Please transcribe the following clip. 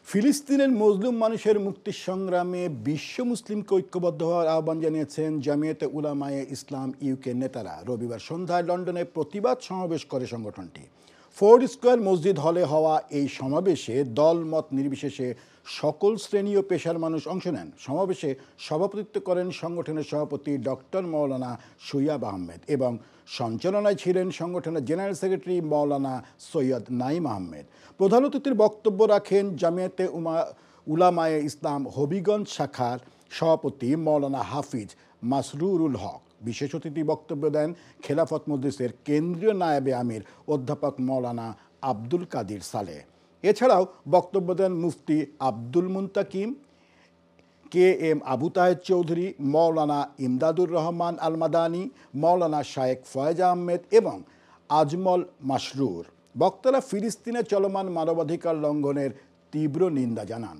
ফিলিস্তিনের মজলুম মানুষের মুক্তি সংগ্রামে বিশ্ব মুসলিমকে ঐক্যবদ্ধ হওয়ার আহ্বান জানিয়েছেন জামিয়াতে উলামায়ে ইসলাম ইউকে নেতারা। রবিবার সন্ধ্যায় লন্ডনে প্রতিবাদ সমাবেশ করে সংগঠনটি। ফোর্ড স্কয়ার মসজিদ হলে হওয়া এই সমাবেশে দল মত নির্বিশেষে সকল শ্রেণী ও পেশার মানুষ অংশ নেন। সমাবেশে সভাপতিত্ব করেন সংগঠনের সভাপতি ডক্টর মাওলানা সৈয়দ আহমেদ এবং সঞ্চালনায় ছিলেন সংগঠনের জেনারেল সেক্রেটারি মাওলানা সৈয়দ নাইম আহমেদ। প্রধান অতিথির বক্তব্য রাখেন জামিয়াতে উলামায়ে ইসলাম হবিগঞ্জ শাখার সভাপতি মাওলানা হাফিজ মাসরুরুল হক। বিশেষ অতিথি বক্তব্য দেন খেলাফত মজলিসের কেন্দ্রীয় নায়েবে আমির অধ্যাপক মাওলানা আব্দুল কাদির সালেহ। এছাড়াও বক্তব্য দেন মুফতি আব্দুল মুন্তাকিম, কে এম আবু তাহের চৌধুরী, মাওলানা ইমদাদুর রহমান আল মাদানী, মাওলানা শায়েখ ফয়েজ আহমেদ এবং আজমল মাসরুর। বক্তারা ফিলিস্তিনে চলমান মানবাধিকার লঙ্ঘনের তীব্র নিন্দা জানান।